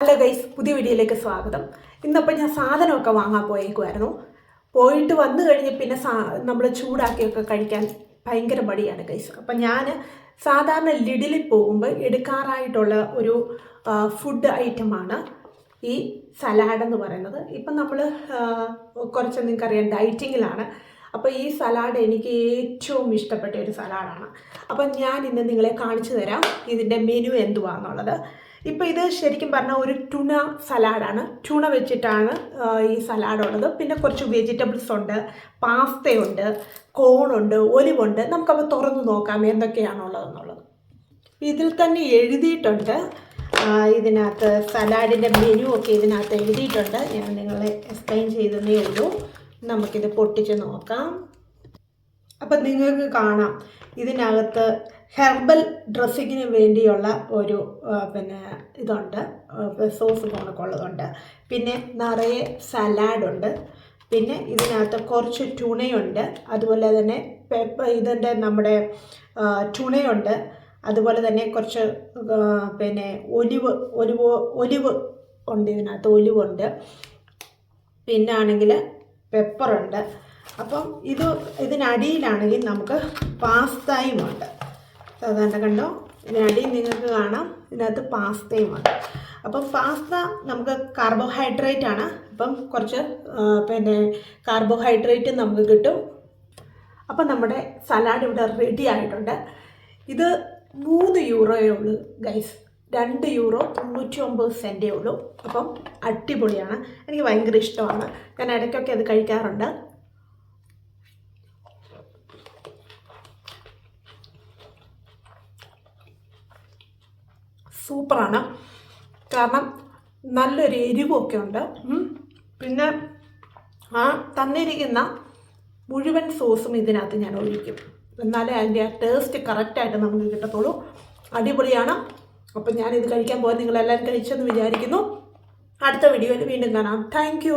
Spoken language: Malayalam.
ഹലോ ഗൈസ്, പുതിയ വീഡിയോയിലേക്ക് സ്വാഗതം. ഇന്നപ്പോൾ ഞാൻ സാധനമൊക്കെ വാങ്ങാൻ പോയേക്കുമായിരുന്നു. പോയിട്ട് വന്നു കഴിഞ്ഞ് പിന്നെ നമ്മൾ ചൂടാക്കിയൊക്കെ കഴിക്കാൻ ഭയങ്കര മടിയാണ് ഗൈസ്. അപ്പം ഞാൻ സാധാരണ ലിഡിലിൽ പോകുമ്പോൾ എടുക്കാറായിട്ടുള്ള ഒരു ഫുഡ് ഐറ്റമാണ് ഈ സലാഡ് എന്ന് പറയുന്നത്. ഇപ്പം നമ്മൾ കുറച്ച് നിങ്ങൾക്കറിയാം ഡയറ്റിങ്ങിലാണ്. അപ്പോൾ ഈ സലാഡ് എനിക്ക് ഏറ്റവും ഇഷ്ടപ്പെട്ട ഒരു സലാഡാണ്. അപ്പം ഞാൻ ഇന്ന് നിങ്ങളെ കാണിച്ചു തരാം ഇതിൻ്റെ മെനു എന്തുവാന്നുള്ളത്. ഇപ്പോൾ ഇത് ശരിക്കും പറഞ്ഞാൽ ഒരു ട്യൂണ സലാഡാണ്. ട്യൂണ വെച്ചിട്ടാണ് ഈ സലാഡ് ഉള്ളത്. പിന്നെ കുറച്ച് വെജിറ്റബിൾസ് ഉണ്ട്, പാസ്തയുണ്ട്, കോണുണ്ട്, ഒലിവുണ്ട്. നമുക്കപ്പോൾ തുറന്ന് നോക്കാം എന്തൊക്കെയാണുള്ളതെന്നുള്ളത്. ഇതിൽ തന്നെ എഴുതിയിട്ടുണ്ട്, ഇതിനകത്ത് സലാഡിൻ്റെ മെനു ഒക്കെ ഇതിനകത്ത് എഴുതിയിട്ടുണ്ട്. ഞാൻ നിങ്ങളെ എക്സ്പ്ലെയിൻ ചെയ്തതേ ഉള്ളൂ. നമുക്കിത് പൊട്ടിച്ച് നോക്കാം. അപ്പം നിങ്ങൾക്ക് കാണാം ഇതിനകത്ത് ഹെർബൽ ഡ്രസ്സിങ്ങിന് വേണ്ടിയുള്ള ഒരു ഇതുണ്ട്, സോസ് കണക്കുള്ളതുണ്ട്. പിന്നെ നിറയെ സലാഡുണ്ട്. പിന്നെ ഇതിനകത്ത് കുറച്ച് ട്യൂണയുണ്ട്, അതുപോലെ തന്നെ ഇതിൻ്റെ നമ്മുടെ ട്യൂണയുണ്ട്. അതുപോലെ തന്നെ കുറച്ച് ഒലിവ് ഉണ്ട്, ഇതിനകത്ത് ഒലിവുണ്ട്. പിന്നെ ആണെങ്കിൽ പെപ്പറുണ്ട്. അപ്പം ഇതിനടിയിലാണെങ്കിൽ നമുക്ക് പാസ്തയുമുണ്ട്. സാധാരണ കണ്ടോ, ഇതിനടിയിൽ നിങ്ങൾക്ക് കാണാം ഇതിനകത്ത് പാസ്തയുമുണ്ട്. അപ്പം പാസ്ത നമുക്ക് കാർബോഹൈഡ്രേറ്റ് ആണ്. അപ്പം കുറച്ച് കാർബോഹൈഡ്രേറ്റ് നമുക്ക് കിട്ടും. അപ്പം നമ്മുടെ സലാഡ് ഇവിടെ റെഡി ആയിട്ടുണ്ട്. ഇത് 3 യൂറോയേ ഉള്ളൂ ഗൈസ്. 2 യൂറോ 99 ഉള്ളൂ. അപ്പം അടിപൊളിയാണ്, എനിക്ക് ഭയങ്കര ഇഷ്ടമാണ്. ഞാൻ ഇടയ്ക്കൊക്കെ അത് കഴിക്കാറുണ്ട്. സൂപ്പറാണ്, കാരണം നല്ലൊരു എരിവൊക്കെ ഉണ്ട്. പിന്നെ ആ തന്നിരിക്കുന്ന മുഴുവൻ സോസും ഇതിനകത്ത് ഞാൻ ഒഴിക്കും, എന്നാലേ അതിൻ്റെ ആ ടേസ്റ്റ് കറക്റ്റായിട്ട് നമുക്ക് കിട്ടത്തുള്ളൂ. അടിപൊളിയാണ്. അപ്പം ഞാനിത് കഴിക്കാൻ പോകാൻ നിങ്ങളെല്ലാവരും കഴിച്ചെന്ന് വിചാരിക്കുന്നു. അടുത്ത വീഡിയോയിൽ വീണ്ടും കാണാം. താങ്ക്